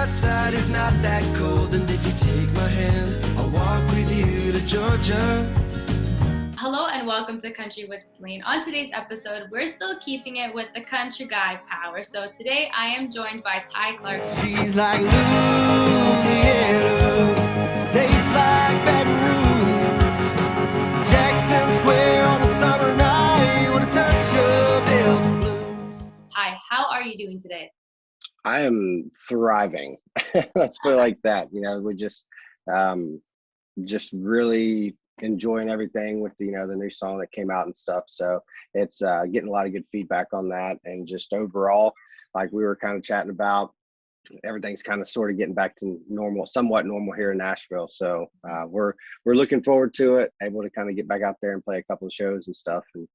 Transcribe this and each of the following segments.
outside is not that cold, and if you take my hand, I'll walk with you to Georgia. Hello and welcome to Country with Celine. On today's episode, we're still keeping it with the country guy power. So today I am joined by Ty Clark. She's like Louisiana, tastes like Baton Rouge, Jackson Square on a summer night with a touch of Delta blues. Ty, how are you doing today? I am thriving. Let's put it like that. You know, we're just really enjoying everything with the new song that came out and stuff. So it's getting a lot of good feedback on that, and just overall, like we were kind of chatting about, everything's kind of sort of getting back to normal, somewhat normal here in Nashville. So we're looking forward to it, able to kind of get back out there and play a couple of shows and stuff, and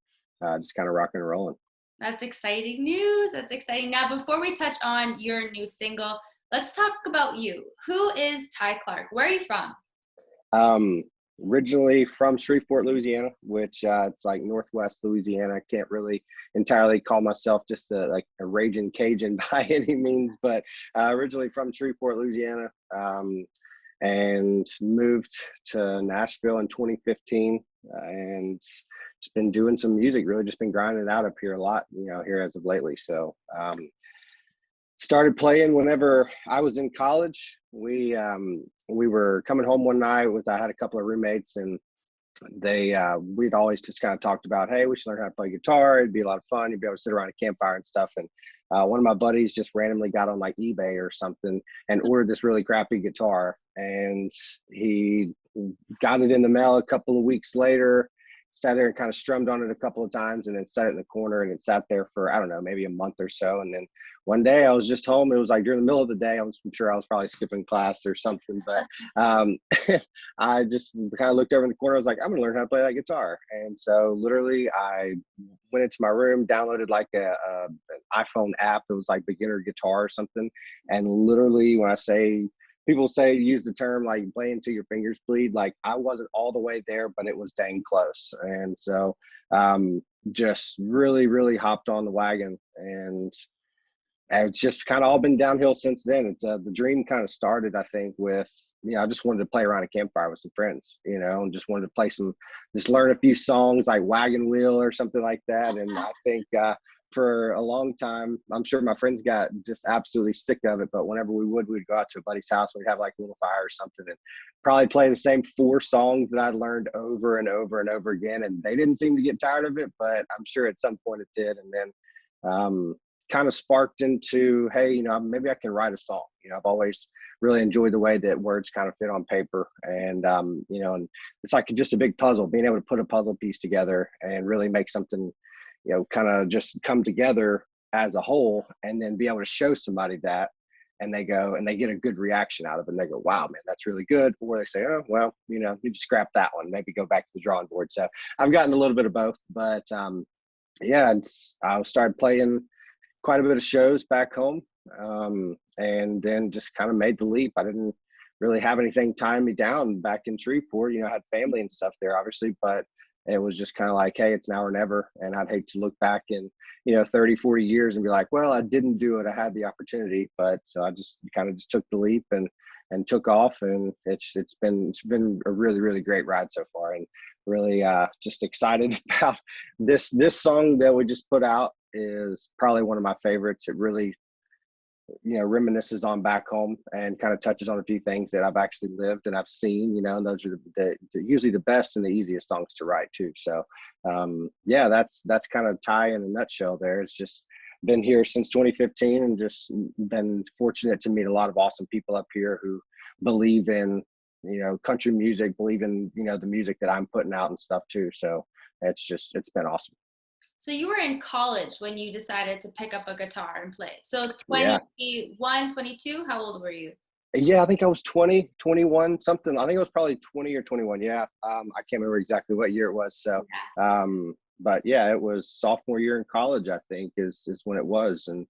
just kind of rocking and rolling. That's exciting news. That's exciting. Now, before we touch on your new single, let's talk about you. Who is Ty Clark? Where are you from? Originally from Shreveport, Louisiana, which it's like Northwest Louisiana. I can't really entirely call myself just a raging Cajun by any means, but originally from Shreveport, Louisiana, and moved to Nashville in 2015, and just been doing some music, really just been grinding it out up here a lot, here as of lately. So started playing whenever I was in college. We were coming home one night I had a couple of roommates, and we'd always just kind of talked about, hey, we should learn how to play guitar. It'd be a lot of fun. You'd be able to sit around a campfire and stuff. And one of my buddies just randomly got on like eBay or something and ordered this really crappy guitar, and he got it in the mail a couple of weeks later, sat there and kind of strummed on it a couple of times, and then set it in the corner, and it sat there for, I don't know, maybe a month or so. And then one day I was just home. It was like during the middle of the day. I'm sure I was probably skipping class or something, but I just kind of looked over in the corner. I was like, I'm going to learn how to play that guitar. And so literally I went into my room, downloaded like an iPhone app. It was like beginner guitar or something. And literally when people say use the term like playing till your fingers bleed, like I wasn't all the way there, but it was dang close. And so just really, really hopped on the wagon, and it's just kind of all been downhill since then. The dream kind of started, I think, with, I just wanted to play around a campfire with some friends, and just wanted to just learn a few songs like Wagon Wheel or something like that. And I think for a long time, I'm sure my friends got just absolutely sick of it, but whenever we'd go out to a buddy's house, we'd have like a little fire or something, and probably play the same 4 songs that I learned over and over and over again. And they didn't seem to get tired of it, but I'm sure at some point it did. And then kind of sparked into, hey, maybe I can write a song. I've always really enjoyed the way that words kind of fit on paper, and and it's like just a big puzzle, being able to put a puzzle piece together and really make something, kind of just come together as a whole, and then be able to show somebody that, and they go and they get a good reaction out of it, and they go, wow, man, that's really good. Or they say, oh, well, you need to scrap that one, maybe go back to the drawing board. So I've gotten a little bit of both, but I started playing quite a bit of shows back home, and then just kind of made the leap. I didn't really have anything tying me down back in Shreveport. I had family and stuff there, obviously, but it was just kind of like, hey, it's now or never. And I'd hate to look back in 30, 40 years and be like, well, I didn't do it, I had the opportunity. But so I just kind of just took the leap and took off, and it's been a really, really great ride so far, and really just excited about this song that we just put out. Is probably one of my favorites. It really, reminisces on back home, and kind of touches on a few things that I've actually lived and I've seen, and those are usually the best and the easiest songs to write too. So that's kind of Ty in a nutshell there. It's just been here since 2015, and just been fortunate to meet a lot of awesome people up here who believe in, country music, believe in, the music that I'm putting out and stuff too. So it's been awesome. So you were in college when you decided to pick up a guitar and play. So 21, 22, how old were you? Yeah, I think I was 20, 21, something. I think it was probably 20 or 21. Yeah. I can't remember exactly what year it was. So, but yeah, it was sophomore year in college, I think is when it was. And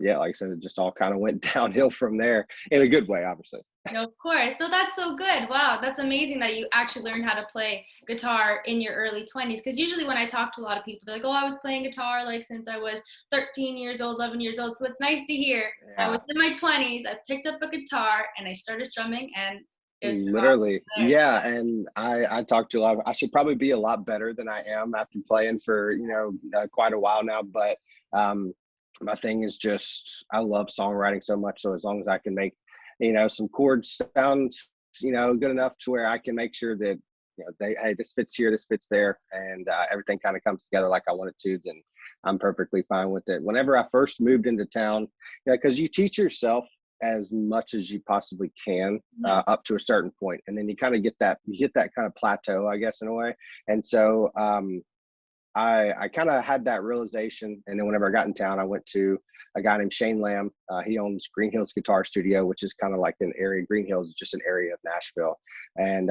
yeah, like I said, it just all kind of went downhill from there in a good way, obviously. No, of course. No, that's so good. Wow, that's amazing that you actually learned how to play guitar in your early 20s. Because usually when I talk to a lot of people, they're like, oh, I was playing guitar like since I was 13 years old, 11 years old. So it's nice to hear. I was Yeah. in my 20s, I picked up a guitar and I started drumming, and it's Literally, there. yeah, and I talked to a lot of, I should probably be a lot better than I am after playing for, quite a while now, but um my thing is just I love songwriting so much, so as long as I can make, some chords sound, good enough to where I can make sure that, they, hey, this fits here, this fits there, and everything kind of comes together like I want it to, then I'm perfectly fine with it. Whenever I first moved into town, because you teach yourself as much as you possibly can Yeah. up to a certain point, and then you kind of get that, kind of plateau, I guess, in a way. And so I kind of had that realization, and then whenever I got in town, I went to a guy named Shane Lamb. He owns Green Hills Guitar Studio, which is kind of like an area. Green Hills is just an area of Nashville, and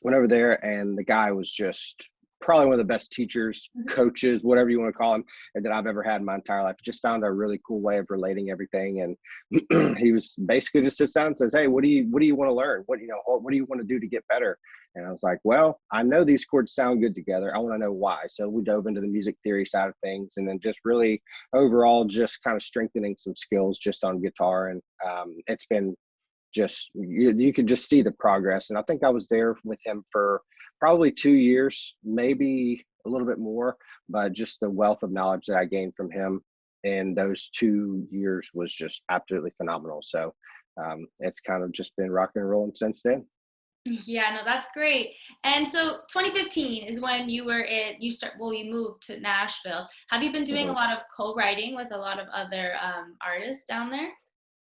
went over there, and the guy was just probably one of the best teachers, coaches, whatever you want to call him, that I've ever had in my entire life. Just found a really cool way of relating everything. And he was basically just sits down and says, hey, what do you want to learn? What do you want to do to get better? And I was like, well, I know these chords sound good together. I want to know why. So we dove into the music theory side of things, and then just really overall just kind of strengthening some skills just on guitar. And it's been just, you could just see the progress. And I think I was there with him for probably 2 years, maybe a little bit more, but just the wealth of knowledge that I gained from him in those 2 years was just absolutely phenomenal. So it's kind of just been rock and rolling since then. Yeah, no, that's great. And so 2015 is when you moved to Nashville. Have you been doing a Mhm. lot of co-writing with a lot of other artists down there?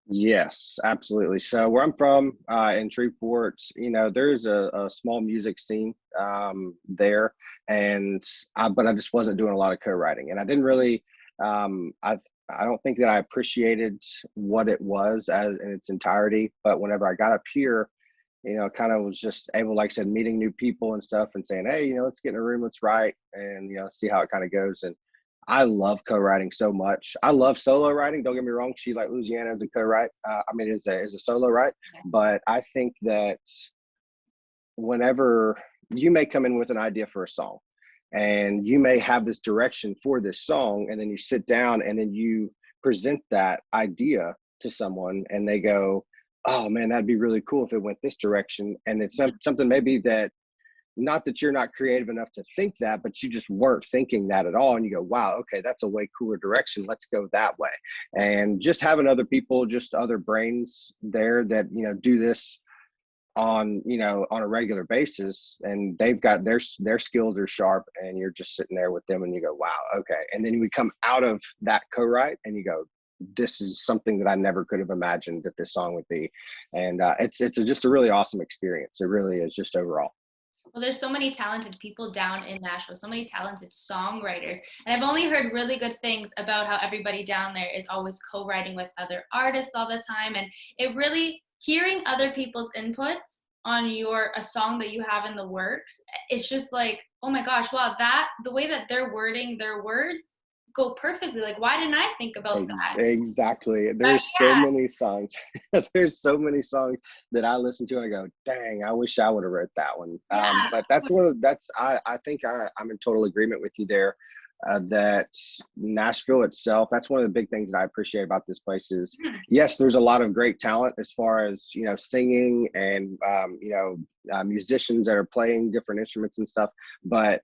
Yes, absolutely. So where I'm from, in Shreveport, there's a small music scene there, and but I just wasn't doing a lot of co-writing, and I didn't really, I don't think that I appreciated what it was as in its entirety. But whenever I got up here, kind of was just able, like I said, meeting new people and stuff, and saying, hey, let's get in a room, let's write, and see how it kind of goes. And I love co-writing so much. I love solo writing. Don't get me wrong. She Like Louisiana is a co-write. Is a solo write. Yeah. But I think that whenever you may come in with an idea for a song, and you may have this direction for this song, and then you sit down and then you present that idea to someone, and they go, "Oh man, that'd be really cool if it went this direction." And it's not something maybe that, not that you're not creative enough to think that, but you just weren't thinking that at all. And you go, wow, okay, that's a way cooler direction. Let's go that way. And just having other people, just other brains there that, do this on a regular basis, and they've got their skills are sharp, and you're just sitting there with them and you go, wow, okay. And then we come out of that co-write and you go, this is something that I never could have imagined that this song would be. And just a really awesome experience. It really is, just overall. Well, there's so many talented people down in Nashville, so many talented songwriters. And I've only heard really good things about how everybody down there is always co-writing with other artists all the time. And it really, hearing other people's inputs on a song that you have in the works, it's just like, oh my gosh, wow, the way that they're wording their words go perfectly. Like, why didn't I think about that? Exactly. But There's so many songs. There's so many songs that I listen to and I go, dang, I wish I would have wrote that one. yeah, But I think I'm in total agreement with you there. That Nashville itself, that's one of the big things that I appreciate about this place is, yes, there's a lot of great talent as far as, singing and, musicians that are playing different instruments and stuff, but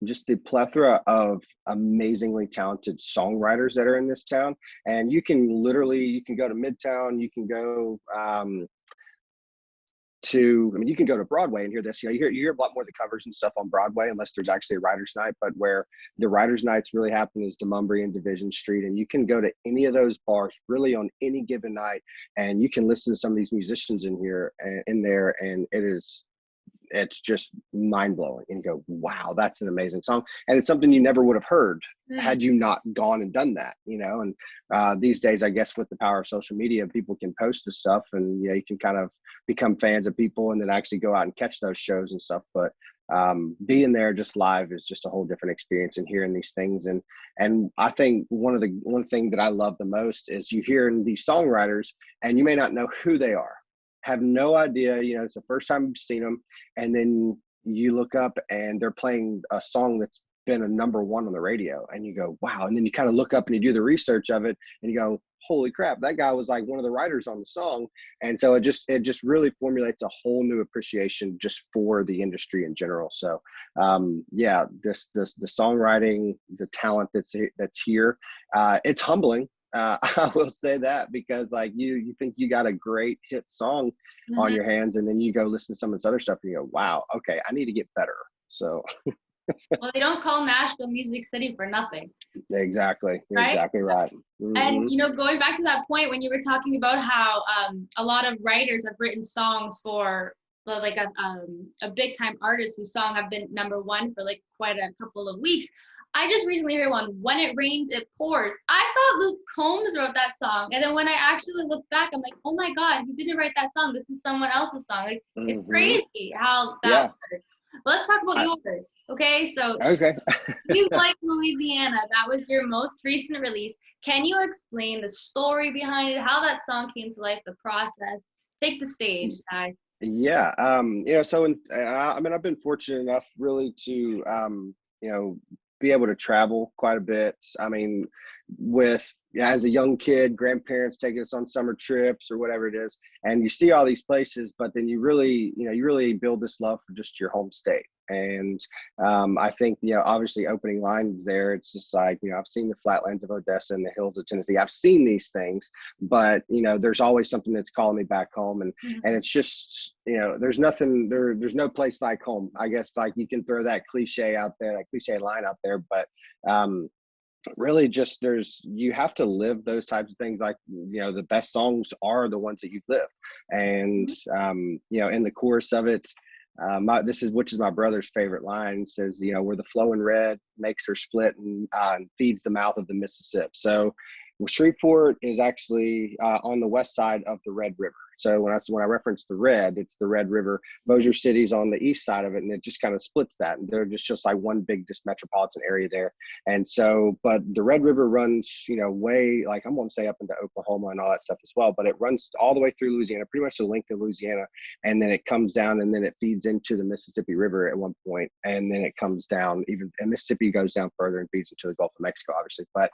just the plethora of amazingly talented songwriters that are in this town. And you can go to Midtown, you can go you can go to Broadway and hear this. You hear a lot more of the covers and stuff on Broadway, unless there's actually a writer's night. But where the writer's nights really happen is Demumbry and Division Street. And you can go to any of those bars really on any given night, and you can listen to some of these musicians in there, and it's just mind blowing. And you go, wow, that's an amazing song. And it's something you never would have heard had you not gone and done that, and these days, I guess with the power of social media, people can post the stuff, and you can kind of become fans of people and then actually go out and catch those shows and stuff. But being there just live is just a whole different experience, and hearing these things. And I think one thing that I love the most is you hearing these songwriters and you may not know who they are, have no idea, you know, it's the first time you've seen them, and then you look up and they're playing a song that's been a #1 on the radio, and you go, wow. And then you kind of look up and you do the research of it and you go, holy crap, that guy was like one of the writers on the song. And so it just really formulates a whole new appreciation just for the industry in general. So yeah, the songwriting, the talent that's here, it's humbling. I will say that, because like you think you got a great hit song on your hands, and then you go listen to some of this other stuff and you go, wow, okay, I need to get better. So well, they don't call Nashville Music City for nothing. Exactly. You're right? exactly right. Mm-hmm. And, you know, going back to that point when you were talking about how a lot of writers have written songs for like a big time artist whose song have been #1 for like quite a couple of weeks. I just recently heard one, When It Rains, It Pours. I thought Luke Combs wrote that song. And then when I actually look back, I'm like, oh my God, he didn't write that song. This is someone else's song. Like, it's crazy how that works. But let's talk about yours. Okay, so you Like Louisiana, that was your most recent release. Can you explain the story behind it, how that song came to life, the process? Take the stage, Ty. Yeah, you know, so I mean, I've been fortunate enough really to, you know, be able to travel quite a bit. I mean, as a young kid, grandparents taking us on summer trips or whatever it is, and you see all these places, but then you really build this love for just your home state. And I think, you know, obviously opening lines there, it's just like, you know, I've seen the flatlands of Odessa and the hills of Tennessee. I've seen these things, but, you know, there's always something that's calling me back home. And it's just, you know, there's no place like home. I guess, like, you can throw that cliche out there, that cliche line out there, but really just you have to live those types of things. Like, you know, the best songs are the ones that you've lived. And you know, in the chorus of it, which is my brother's favorite line, says, you know, where the flowing red makes her split and feeds the mouth of the Mississippi. So Shreveport is actually on the west side of the Red River. So when I reference the red, it's the Red River. Bossier City's on the east side of it, and it just kind of splits that. And they're just like one big just metropolitan area there. And so, but the Red River runs, you know, way, like, I'm going to say up into Oklahoma and all that stuff as well, but it runs all the way through Louisiana, pretty much the length of Louisiana. And then it comes down, and then it feeds into the Mississippi River at one point. And then it comes down, and Mississippi goes down further and feeds into the Gulf of Mexico, obviously. But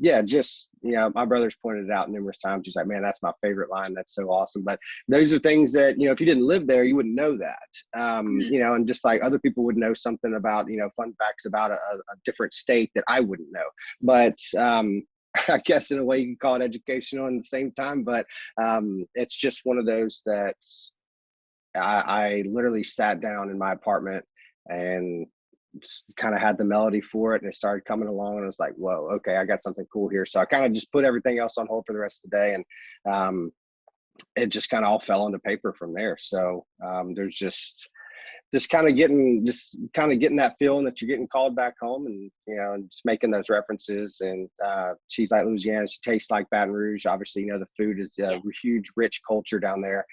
yeah, just, you know, my brother's pointed it out numerous times. He's like, man, that's my favorite line. That's so awesome. But those are things that, you know, if you didn't live there, you wouldn't know that. You know, and just like other people would know something about, you know, fun facts about a different state that I wouldn't know. But I guess in a way you can call it educational at the same time. But it's just one of those that I literally sat down in my apartment and kind of had the melody for it, and it started coming along, and I was like, whoa, okay, I got something cool here. So I kind of just put everything else on hold for the rest of the day, and it just kind of all fell onto paper from there. So there's just kind of getting that feeling that you're getting called back home, and, you know, and just making those references. And she's like Louisiana, she tastes like Baton Rouge. Obviously, you know, the food is a huge, rich culture down there.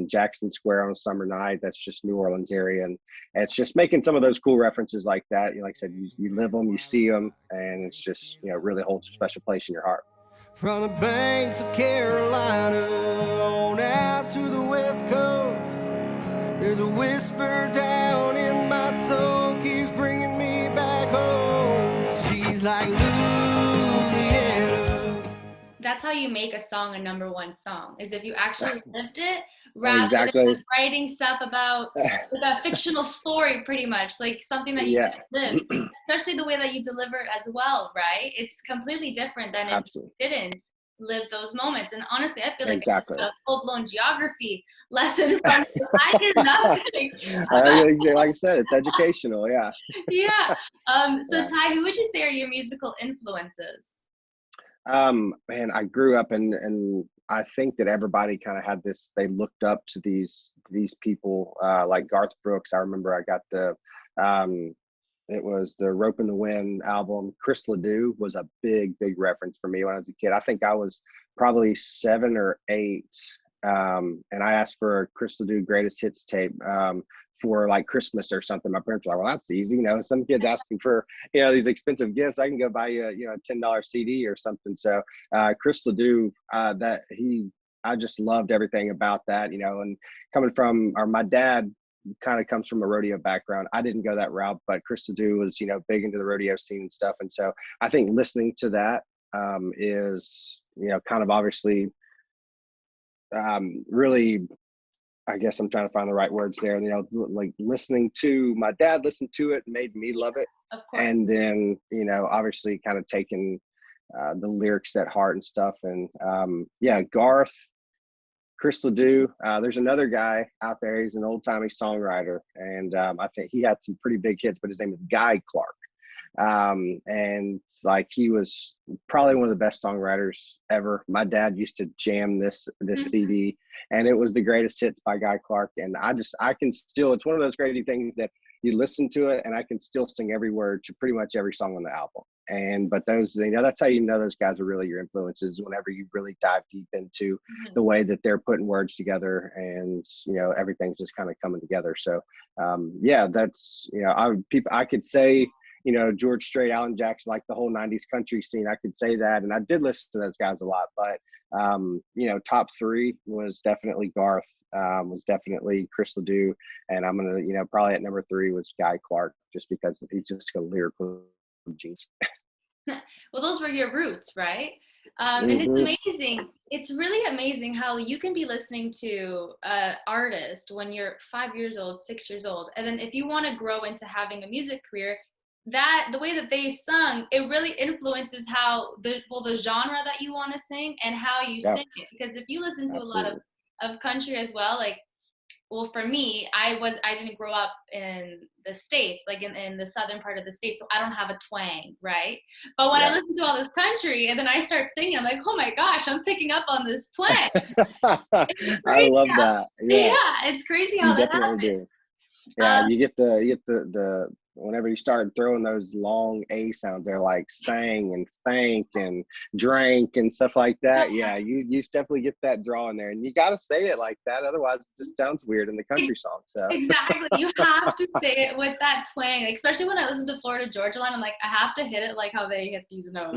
Jackson Square on a summer night, that's just New Orleans area. And it's just making some of those cool references like that. You know, like I said, you live them, you see them, and it's just, you know, really holds a special place in your heart. From the banks of Carolina on out to the west coast, there's a whisper down in my soul, keeps bringing me back home. She's like Louisiana. That's how you make a song a #1 song, is if you actually lived it, rather than writing stuff about like a fictional story, pretty much, like something that you lived. Especially the way that you deliver it as well, right? It's completely different than if you didn't live those moments. And honestly, I feel like it's a full-blown geography lesson from you. I did nothing. Like I said, it's educational. Yeah. Yeah. So Ty, who would you say are your musical influences? Man, I grew up and I think that everybody kind of had this, they looked up to these people, like Garth Brooks. I remember I got it was the Rope in the Wind album. Chris Ledoux was a big reference for me when I was a kid. I think I was probably 7 or 8. And I asked for a Chris Ledoux greatest hits tape for like Christmas or something. My parents were like, well, that's easy. You know, some kids asking for, you know, these expensive gifts. I can go buy you, you know, a $10 CD or something. So Chris Ledoux, I just loved everything about that, you know, and coming from, or my dad kind of comes from a rodeo background. I didn't go that route, but Chris Ledoux was, you know, big into the rodeo scene and stuff. And so I think listening to that is, you know, kind of obviously really, I guess I'm trying to find the right words there. You know, like listening to my dad listen to it made me love it. Of course. And then, you know, obviously kind of taking the lyrics at heart and stuff. And yeah, Garth, Chris Ledoux, there's another guy out there. He's an old timey songwriter. And I think he had some pretty big hits, but his name is Guy Clark. And like he was probably one of the best songwriters ever. My dad used to jam this CD, and it was the greatest hits by Guy Clark. And I can still, it's one of those crazy things that you listen to it and I can still sing every word to pretty much every song on the album. And but those, you know, that's how you know those guys are really your influences, whenever you really dive deep into the way that they're putting words together, and you know, everything's just kind of coming together. So yeah, that's, you know, I could say, you know, George Strait, Alan Jackson, like the whole 90s country scene, I could say that. And I did listen to those guys a lot, but, you know, top three was definitely Garth, was definitely Chris Ledoux. And I'm going to, you know, probably at number three was Guy Clark, just because he's just a lyrical genius. Well, those were your roots, right? And it's amazing. It's really amazing how you can be listening to an artist when you're 5 years old, 6 years old. And then if you want to grow into having a music career, that the way that they sung, it really influences how the genre that you want to sing and how you sing it. Because if you listen to a lot of country as well, like, well, for me, I didn't grow up in the States, like in the southern part of the state, so I don't have a twang, right? But when I listen to all this country and then I start singing, I'm like, oh my gosh, I'm picking up on this twang. I love that. Yeah, it's crazy how that happens. Do. Yeah, you get the whenever you start throwing those long A sounds, they're like sang and thank and drank and stuff like that. Yeah, you definitely get that draw in there, and you got to say it like that, otherwise it just sounds weird in the country song. So exactly, you have to say it with that twang. Especially when I listen to Florida Georgia Line, I'm like, I have to hit it like how they hit these notes.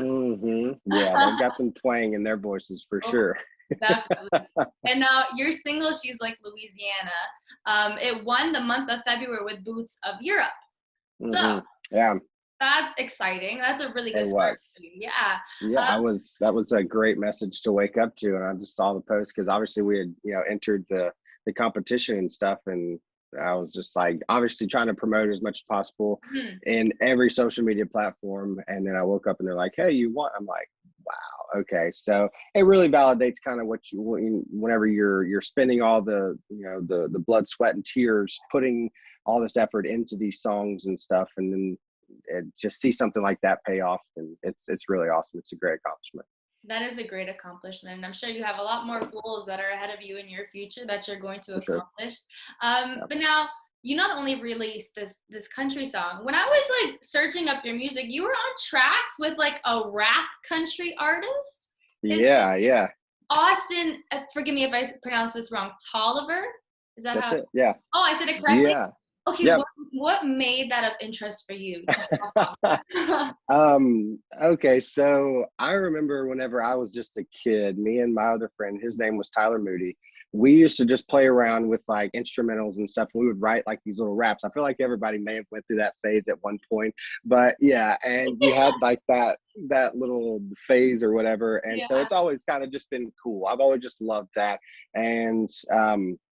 Yeah, they've got some twang in their voices for sure. Definitely. And now your single, She's Like Louisiana, it won the month of February with Boots of Europe. So yeah, that's exciting. That's a really good start. Yeah. That was a great message to wake up to. And I just saw the post because obviously we had, you know, entered the competition and stuff, and I was just like obviously trying to promote as much as possible in every social media platform. And then I woke up and they're like, hey, you won. I'm like, wow, okay. So it really validates kind of what you, whenever you're spending all the, you know, the blood, sweat, and tears, putting all this effort into these songs and stuff, and then just see something like that pay off, and it's really awesome. It's a great accomplishment. That is a great accomplishment, and I'm sure you have a lot more goals that are ahead of you in your future that you're going to accomplish. But now you not only released this country song. When I was like searching up your music, you were on tracks with like a rap country artist. Yeah. Austin, forgive me if I pronounce this wrong. Tolliver, is that That's how? It. Yeah. Oh, I said it correctly. Yeah. Okay, yep. What made that of interest for you? Okay, so I remember whenever I was just a kid, me and my other friend, his name was Tyler Moody, we used to just play around with like instrumentals and stuff. We would write like these little raps. I feel like everybody may have went through that phase at one point, but yeah, and you had like that little phase or whatever. And so it's always kind of just been cool. I've always just loved that. And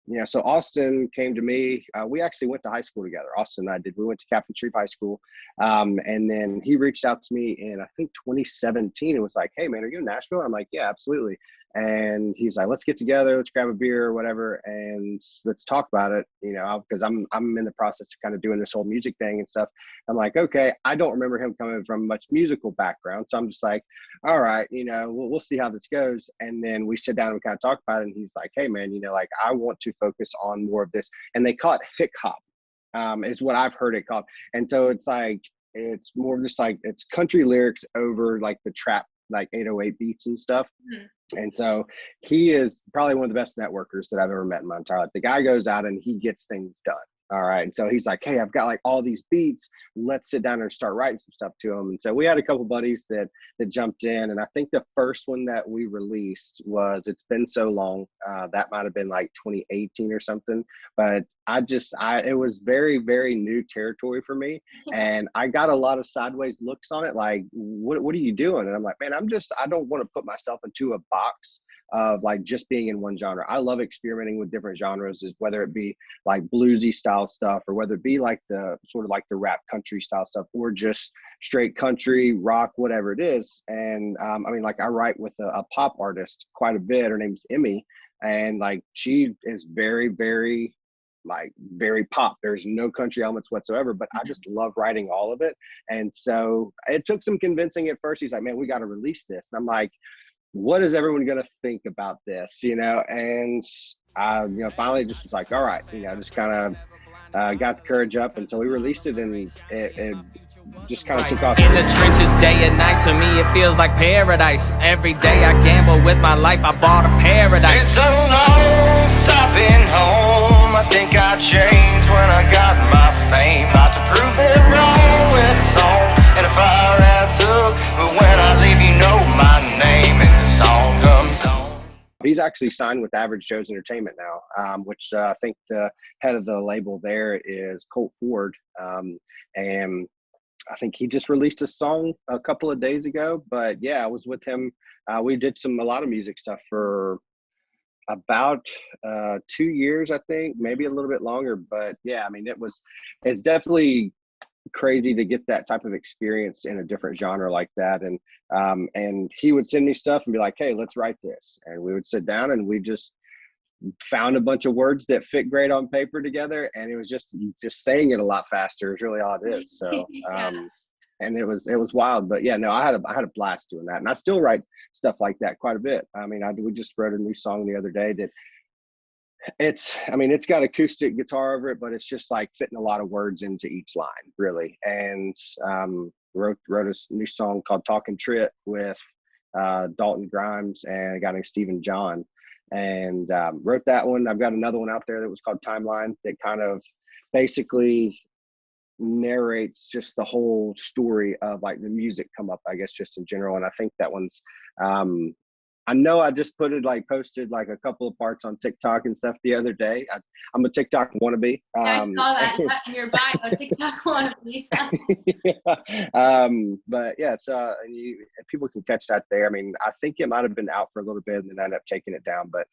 yeah, so Austin came to me. We actually went to high school together. Austin and I did. We went to Captain Shreve High School. And then he reached out to me in, I think, 2017. And was like, hey, man, are you in Nashville? I'm like, yeah, absolutely. And he's like, let's get together. Let's grab a beer or whatever. And let's talk about it, you know, because I'm in the process of kind of doing this whole music thing and stuff. I'm like, okay, I don't remember him coming from much musical background. So I'm just like, all right, you know, we'll see how this goes. And then we sit down and we kind of talk about it. And he's like, hey, man, you know, like I want to focus on more of this. And they call it HickHop, is what I've heard it called. And so it's like, it's more of just like, it's country lyrics over like the trap, like 808 beats and stuff. And so he is probably one of the best networkers that I've ever met in my entire life. The guy goes out and he gets things done. All right. And so he's like, hey, I've got like all these beats. Let's sit down and start writing some stuff to him. And so we had a couple buddies that jumped in. And I think the first one that we released was It's Been So Long. That might have been like 2018 or something. But it was very, very new territory for me. And I got a lot of sideways looks on it. Like, what are you doing? And I'm like, man, I don't want to put myself into a box of like just being in one genre. I love experimenting with different genres, whether it be like bluesy style stuff, or whether it be like the sort of like the rap country style stuff, or just straight country, rock, whatever it is. And I mean, like I write with a pop artist quite a bit. Her name's Emmy. And like, she is very, very very pop. There's no country elements whatsoever, but I just love writing all of it. And so it took some convincing at first. He's like, man, we got to release this. And I'm like, what is everyone going to think about this? And I, finally just was like, all right, just kind of got the courage up. And so we released it, and it just kind of took off. In the trenches day and night, to me it feels like paradise. Every day I gamble with my life, I bought a paradise. It's so long stopping home. I think I changed when I got my fame. Not to prove them wrong with a song and a fire ass up, but when I leave you know my name and the song comes on. He's actually signed with Average Joe's Entertainment now, which I think the head of the label there is fourward. And I think he just released a song a couple of days ago. But yeah, I was with him. We did a lot of music stuff for about 2 years, I think, maybe a little bit longer. But yeah, I mean, it's definitely crazy to get that type of experience in a different genre like that. And he would send me stuff and be like, hey, let's write this. And we would sit down and we just found a bunch of words that fit great on paper together. And it was just saying it a lot faster is really all it is. So, Yeah. And it was wild, but yeah, no, I had a blast doing that. And I still write stuff like that quite a bit. I mean, we just wrote a new song the other day that it's got acoustic guitar over it, but it's just like fitting a lot of words into each line, really. And wrote a new song called Talkin' Trip with Dalton Grimes and a guy named Stephen John. And wrote that one. I've got another one out there that was called Timeline that kind of basically narrates just the whole story of like the music come up, I guess, just in general. And I think that one's I know I just posted like a couple of parts on TikTok and stuff the other day. I'm a TikTok wannabe. I saw that in your bio, TikTok wannabe. But yeah, so people can catch that there. I mean, I think it might have been out for a little bit and then I ended up taking it down. But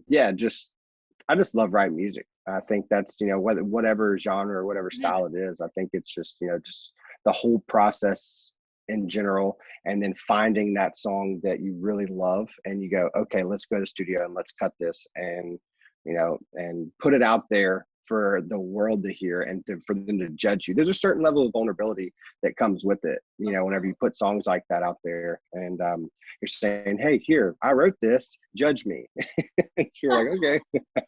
yeah, I just love writing music. I think that's, whatever genre or whatever style it is, I think it's just, just the whole process in general, and then finding that song that you really love and you go, okay, let's go to the studio and let's cut this and and put it out there for the world to hear and for them to judge you. There's a certain level of vulnerability that comes with it, whenever you put songs like that out there and you're saying, hey, here, I wrote this, judge me. You're like, okay.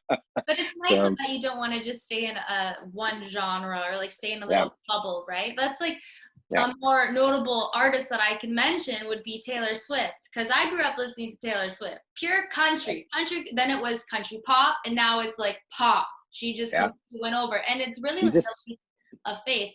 But it's nice that you don't want to just stay in one genre or like stay in a little bubble, right? That's like a more notable artist that I can mention would be Taylor Swift, because I grew up listening to Taylor Swift, pure country, then it was country pop, and now it's like pop. She just went over, and it's really like a leap of faith.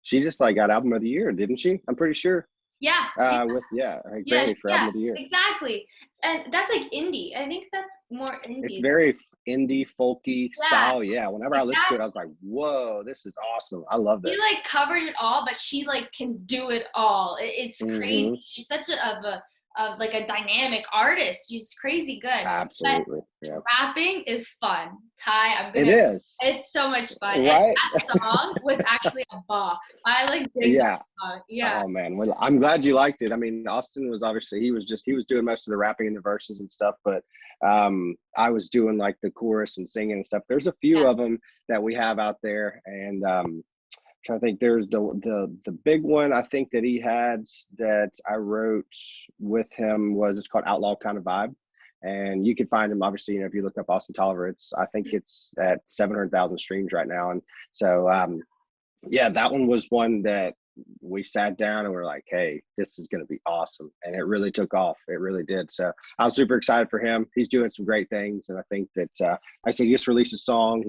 She just like got album of the year, didn't she? I'm pretty sure. Yeah. Grammy for album of the year. Exactly. And that's like indie. I think that's more indie. It's very indie, folky style. Yeah. Whenever I listened to it, I was like, whoa, this is awesome. I love it. She like covered it all, but she like can do it all. It's crazy. Mm-hmm. She's such a dynamic artist. She's crazy good. Absolutely. But rapping is fun. Ty, it is. It's so much fun. Right? And that song was actually a bop. I dig that song. Yeah. Oh man. Well, I'm glad you liked it. I mean, Austin was obviously he was doing most of the rapping and the verses and stuff, but I was doing like the chorus and singing and stuff. There's a few of them that we have out there, and I think there's the big one I think that he had that I wrote with him it's called Outlaw Kind of Vibe. And you can find him, obviously, if you look up Austin Tolliver, I think it's at 700,000 streams right now. And so, that one was one that we sat down and we're like, hey, this is going to be awesome. And it really took off. It really did. So I'm super excited for him. He's doing some great things. And I think that, he just released a song.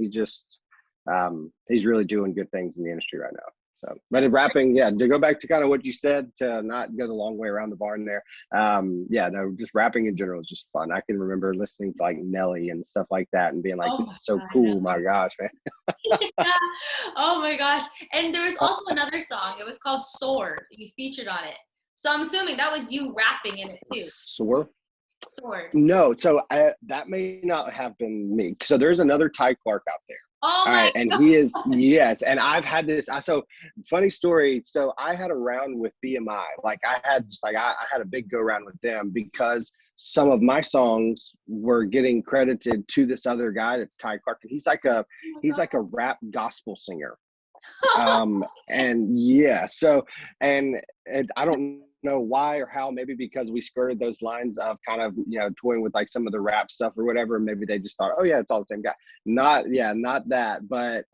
he's really doing good things in the industry right now. So, but in rapping, yeah, to go back to kind of what you said, to not go the long way around the barn there. Yeah, no, just rapping in general is just fun. I can remember listening to like Nelly and stuff like that and being like, Oh this my is so God, cool. My gosh, man. yeah. Oh my gosh. And there was also another song. It was called Sword. You featured on it. So I'm assuming that was you rapping in it too. Sore? Sword. No, so that may not have been me. So there's another Ty Clark out there. Oh All my right, and God. he is, yes, and I've had this. So funny story. So I had a round with BMI. Like I had a big go round with them because some of my songs were getting credited to this other guy that's Ty Clark, and he's like a rap gospel singer. And yeah, so and I don't know why or how, maybe because we skirted those lines of kind of, toying with like some of the rap stuff or whatever. Maybe they just thought, oh yeah, it's all the same guy. Not that, but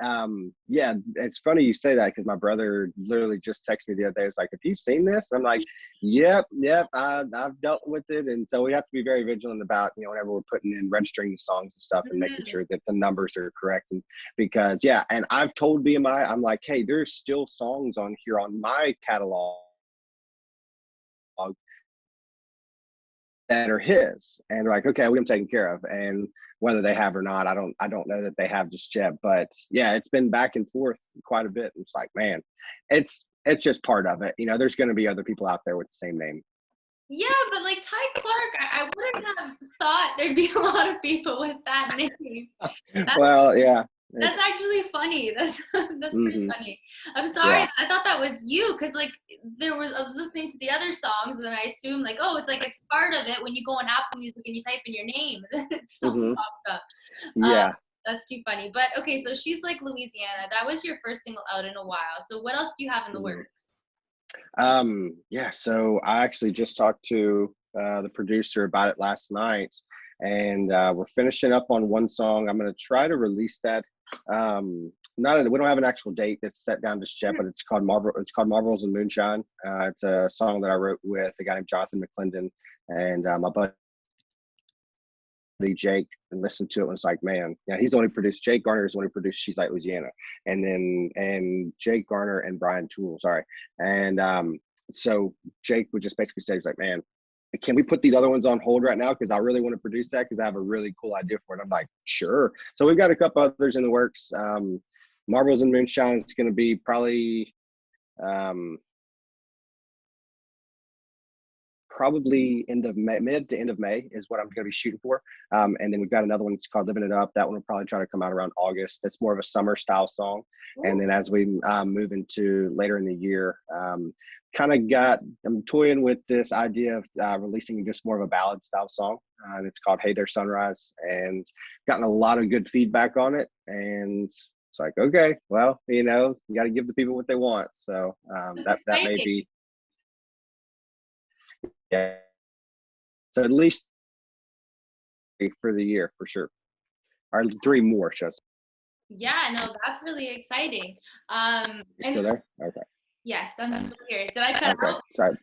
yeah, it's funny you say that because my brother literally just texted me the other day. It's like, have you seen this? I'm like, yep, I've dealt with it. And so we have to be very vigilant about, whenever we're putting in registering the songs and stuff and making sure that the numbers are correct. And because and I've told BMI, I'm like, hey, there's still songs on here on my catalog that are his, and they're like, okay, we have them taken care of. And whether they have or not, I don't know that they have just yet. But yeah, it's been back and forth quite a bit. It's like, man, it's just part of it. There's going to be other people out there with the same name. Yeah, but like Ty Clark, I wouldn't have thought there'd be a lot of people with that name. Well, yeah. That's actually funny. That's pretty funny. I'm sorry. Yeah. I thought that was you because like I was listening to the other songs and then I assumed like, oh, it's part of it when you go on Apple Music and you type in your name, something pops up. Yeah. That's too funny. But okay, so She's Like Louisiana. That was your first single out in a while. So what else do you have in the works? Yeah. So I actually just talked to the producer about it last night, and we're finishing up on one song. I'm going to try to release that. We don't have an actual date that's set down just yet, but it's called Marbles and Moonshine. It's a song that I wrote with a guy named Jonathan McClendon, and my buddy Jake, and listened to it and was like, man, he's the one who produced. Jake Garner is the one who produced She's Like Louisiana, and Jake Garner and Brian Toole, sorry. And so Jake would just basically say, he's like, man, can we put these other ones on hold right now? Because I really want to produce that because I have a really cool idea for it. I'm like, sure. So we've got a couple others in the works. Marbles and Moonshine is going to be probably mid to end of May is what I'm going to be shooting for. And then we've got another one that's called Living It Up. That one will probably try to come out around August. That's more of a summer style song. Ooh. And then as we move into later in the year, I'm toying with this idea of releasing just more of a ballad style song. And it's called Hey There Sunrise, and gotten a lot of good feedback on it. And it's like, okay, well, you got to give the people what they want. So that may be. Yeah. So at least for the year, for sure. Or 3 more, just. Yeah, no, that's really exciting. You still there? Okay. Yes, I'm still here. Did I cut out? Sorry.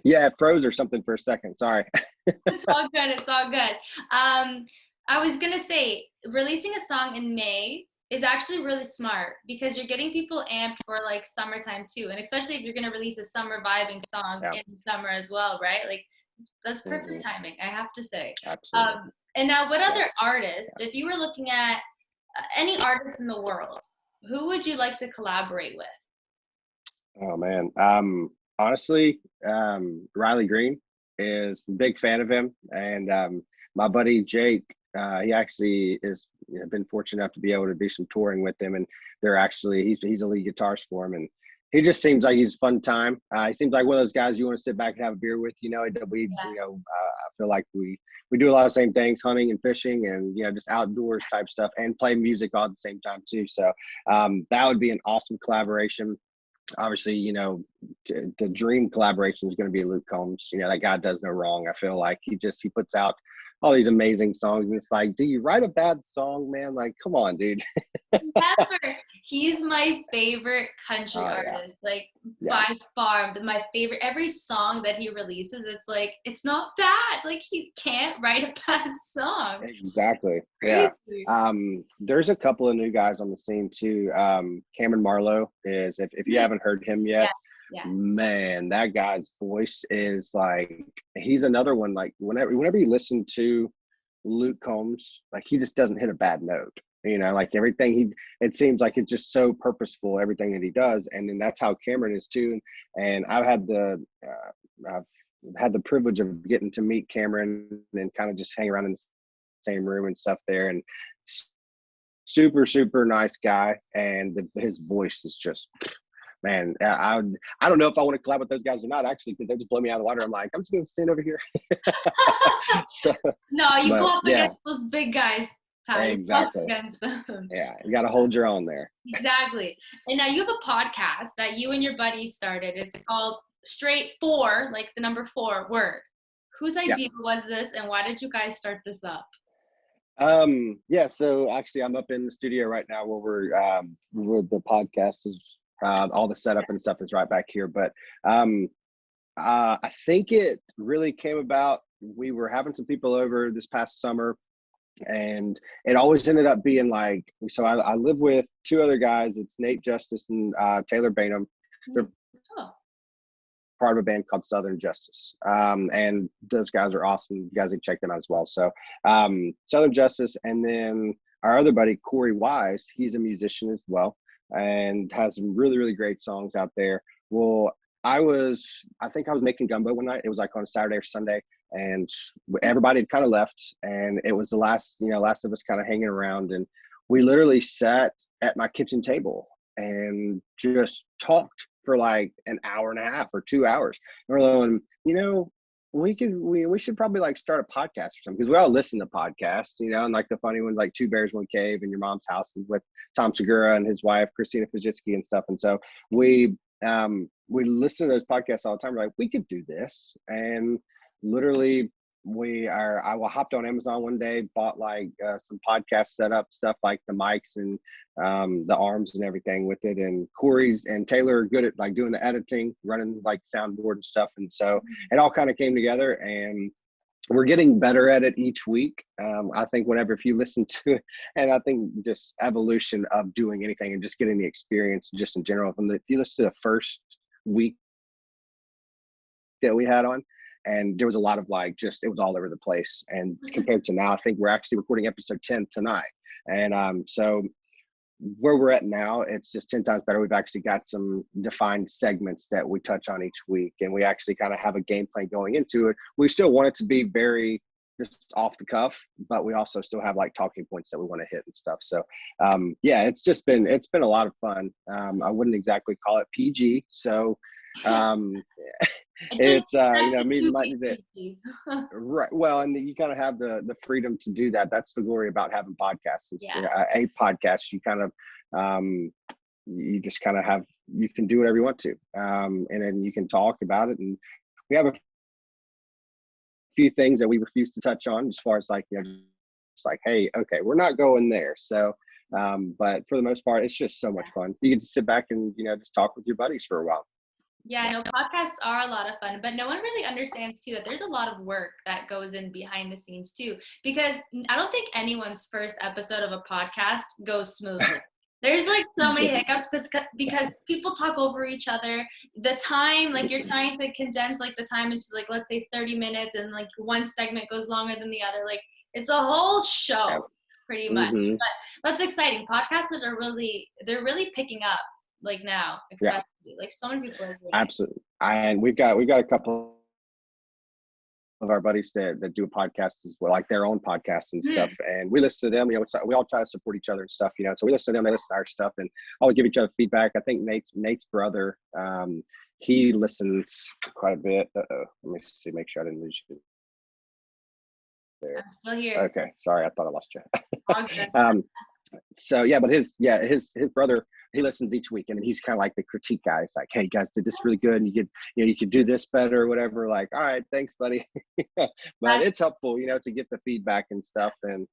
Yeah, it froze or something for a second. Sorry. It's all good. It's all good. I was going to say, releasing a song in May is actually really smart because you're getting people amped for like summertime too. And especially if you're going to release a summer vibing song in the summer as well, right? Like that's perfect timing, I have to say. Absolutely. And now what other artists, if you were looking at any artist in the world, who would you like to collaborate with? Oh man. Honestly, Riley Green is a big fan of him. And my buddy Jake, he actually is been fortunate enough to be able to do some touring with him, and he's a lead guitarist for him, and he just seems like he's a fun time. He seems like one of those guys you want to sit back and have a beer with. I feel like we do a lot of the same things, hunting and fishing, and just outdoors type stuff, and play music all at the same time too. So that would be an awesome collaboration. Obviously, the dream collaboration is going to be Luke Combs. That guy does no wrong. I feel like he puts out all these amazing songs. And it's like, do you write a bad song, man? Like, come on, dude. Never. He's my favorite country Oh, yeah. artist, like Yeah. by far. But my favorite, every song that he releases, it's like, it's not bad. Like, he can't write a bad song. Exactly. Yeah. Crazy. There's a couple of new guys on the scene too. Cameron Marlowe is, if you haven't heard him yet, Yeah. man, that guy's voice is like, he's another one. Like whenever you listen to Luke Combs, like he just doesn't hit a bad note. You know, like everything it seems like it's just so purposeful, everything that he does. And then that's how Cameron is too. And I've had the privilege of getting to meet Cameron and kind of just hang around in the same room and stuff there. And super, super nice guy. And his voice is just, man, I don't know if I want to collab with those guys or not, actually, because they just blow me out of the water. I'm like, I'm just going to stand over here. So, No, you go up yeah. against those big guys. Ty. Exactly. You go up against them. Yeah, you got to hold your own there. Exactly. And now you have a podcast that you and your buddy started. It's called Straight Four, like the number 4 word. Whose idea was this, and why did you guys start this up? Yeah, so actually I'm up in the studio right now where we're the podcast is, all the setup and stuff is right back here. But I think it really came about, we were having some people over this past summer, and it always ended up being like, so I live with 2 other guys. It's Nate Justice and Taylor Bainham. They're part of a band called Southern Justice. And those guys are awesome. You guys can check them out as well. So Southern Justice, and then our other buddy, Corey Wise, he's a musician as well and has some really, really great songs out there. Well, I think I was making gumbo one night. It was like on a Saturday or Sunday, and everybody had kind of left, and it was the last of us kind of hanging around, and we literally sat at my kitchen table and just talked for like an hour and a half or 2 hours. And we're going, we should probably like start a podcast or something, because we all listen to podcasts, and like the funny ones like Two Bears, One Cave and Your Mom's House with Tom Segura and his wife Christina Fajitsky and stuff. And so we listen to those podcasts all the time. We're like, we could do this. And literally I hopped on Amazon one day, bought like some podcast setup stuff, like the mics and the arms and everything with it. And Corey's and Taylor are good at like doing the editing, running like soundboard and stuff. And so it all kind of came together, and we're getting better at it each week. I think if you listen to it, and I think just evolution of doing anything and just getting the experience just in general, if you listen to the first week that we had on, and there was a lot of like, just, it was all over the place. And compared to now, I think we're actually recording episode 10 tonight. And so where we're at now, it's just 10 times better. We've actually got some defined segments that we touch on each week, and we actually kind of have a game plan going into it. We still want it to be very just off the cuff, but we also still have like talking points that we want to hit and stuff. So yeah, it's been a lot of fun. I wouldn't exactly call it PG. So it's me might need it. Right. Well, and you kind of have the freedom to do that. That's the glory about having podcasts. A podcast, you kind of you just kind of you can do whatever you want to, and then you can talk about it. And we have a few things that we refuse to touch on, as far as like, it's like, hey, okay, we're not going there. So but for the most part, it's just so much fun. You can just sit back and just talk with your buddies for a while. Yeah, I know podcasts are a lot of fun, but no one really understands too that there's a lot of work that goes in behind the scenes too, because I don't think anyone's first episode of a podcast goes smoothly. There's like so many hiccups because people talk over each other. The time, like you're trying to condense like the time into like, let's say 30 minutes, and like one segment goes longer than the other. Like it's a whole show pretty much. But that's exciting. Podcasters they're really picking up like now, especially like so many people are doing absolutely. And we've got a couple of our buddies that do a podcast as well, like their own podcasts and stuff, and we listen to them. We all try to support each other and stuff, so we listen to them, they listen to our stuff, and always give each other feedback. I think Nate's brother, he listens quite a bit. Let me see, make sure I didn't lose you there. I'm still here. Okay, sorry, I thought I lost you. So yeah, but his brother, he listens each week, and he's kind of like the critique guy. It's like, hey, you guys did this really good, and you could do this better or whatever. Like, all right, thanks, buddy. But it's helpful, to get the feedback and stuff. And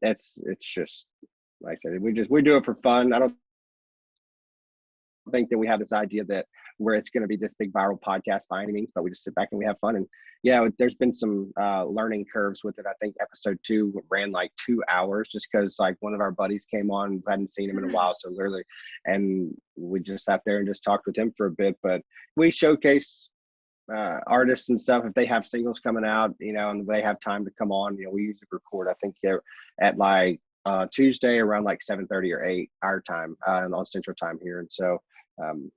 it's just, like I said, we do it for fun. I don't think that we have this idea that where it's going to be this big viral podcast by any means, but we just sit back and we have fun. And yeah, there's been some learning curves with it. I think episode 2 ran like 2 hours just because like one of our buddies came on, hadn't seen him in a while. So literally, and we just sat there and just talked with him for a bit, but we showcase artists and stuff. If they have singles coming out, and they have time to come on, we usually record, I think at like Tuesday around like 7:30 or 8 our time on Central Time here. And so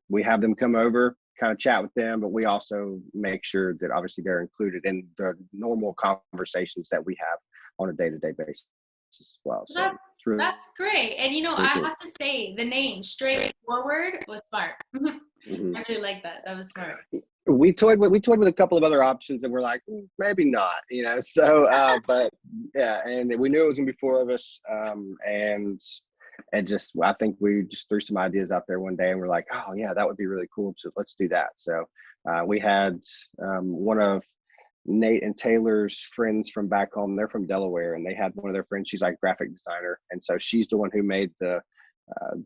we have them come over, kind of chat with them, but we also make sure that obviously they're included in the normal conversations that we have on a day-to-day basis as well. So that's great. And I have to say the name Straightforward was smart. Mm-hmm. I really like that. That was smart. We toyed with a couple of other options, and we're like, maybe not, So, but yeah, and we knew it was gonna be 4 of us, and I think we just threw some ideas out there one day, and we're like, oh yeah, that would be really cool. So let's do that. So we had one of Nate and Taylor's friends from back home. They're from Delaware, and they had one of their friends. She's like graphic designer, and so she's the one who made the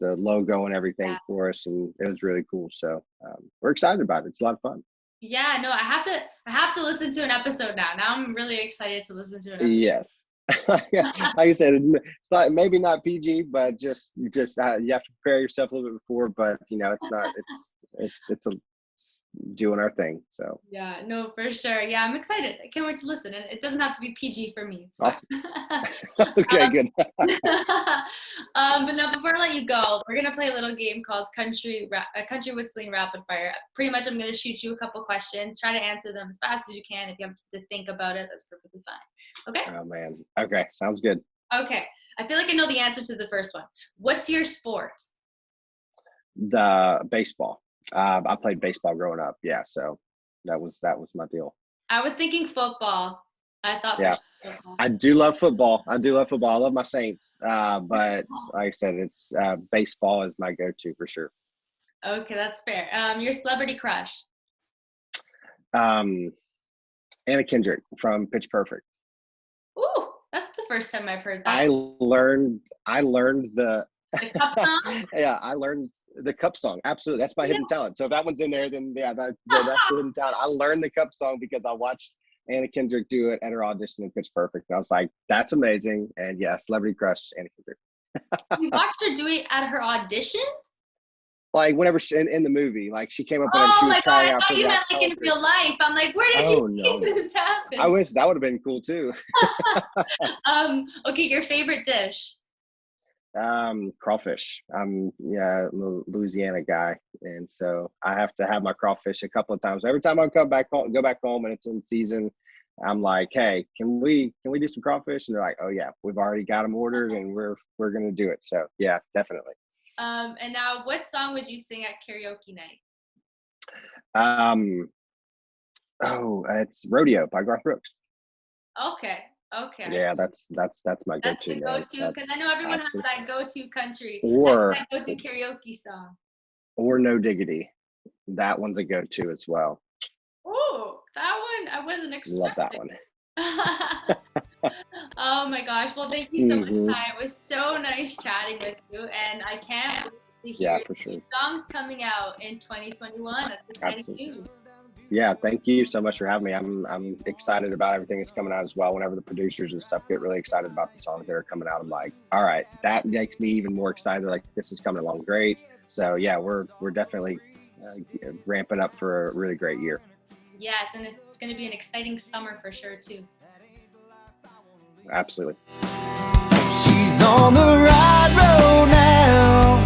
logo and everything for us, and it was really cool. So we're excited about it. It's a lot of fun. Yeah, no, I have to listen to an episode now. Now I'm really excited to listen to it. Yes. Like I said, it's not, maybe not PG, but just you have to prepare yourself a little bit before, but it's not, it's doing our thing. So yeah, no, for sure. Yeah, I'm excited. I can't wait to listen. And it doesn't have to be PG for me. It's awesome. Okay, good. But now before I let you go, we're gonna play a little game called Country with Celine Rapid Fire. Pretty much, I'm gonna shoot you a couple questions. Try to answer them as fast as you can. If you have to think about it, that's perfectly fine. Okay. Oh man. Okay, sounds good. Okay. I feel like I know the answer to the first one. What's your sport? The baseball. I played baseball growing up. Yeah, so that was my deal. I was thinking football. I thought football. I do love football. I love my Saints. But like I said, it's baseball is my go-to for sure. Okay, that's fair. Your celebrity crush? Anna Kendrick from Pitch Perfect. Ooh, that's the first time I've heard that. I learned the Cup song? Yeah, I learned the Cup song. Absolutely. That's my hidden talent. So if that one's in there, then that's the hidden talent. I learned the Cup song because I watched Anna Kendrick do it at her audition in Pitch Perfect. And I was like, that's amazing. And yeah, celebrity crush, Anna Kendrick. You watched her do it at her audition? Like whenever in the movie, like she came up when she was trying out. I thought you meant like in real life. I'm like, where did you see this happen? I wish that would have been cool too. Okay, your favorite dish? Crawfish. I'm a Louisiana guy, and so I have to have my crawfish a couple of times. Every time I go back home and it's in season, I'm like, hey, can we do some crawfish? And they're like, oh yeah, we've already got them ordered, and we're gonna do it. So yeah, definitely. And now, what song would you sing at karaoke night? It's Rodeo by Garth Brooks. Okay. Yeah, that's my go-to. That's the go-to, because I know everyone has that go-to country. Or that go-to karaoke song. Or No Diggity. That one's a go-to as well. Oh, that one I wasn't expecting. Love that one. Oh my gosh. Well, thank you so much, Ty. It was so nice chatting with you, and I can't wait to hear for sure. songs coming out in 2021. That's exciting news. Yeah, thank you so much for having me. I'm excited about everything that's coming out as well. Whenever the producers and stuff get really excited about the songs that are coming out, I'm like, all right, that makes me even more excited. Like, this is coming along great. So yeah, we're definitely ramping up for a really great year. Yes, and it's going to be an exciting summer for sure too. Absolutely. She's on the right road now,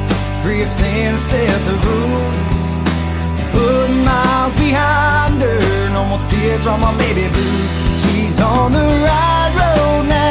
free of sin and sense of rules. Putting miles behind her, no more tears from my baby blues. She's on the right road now.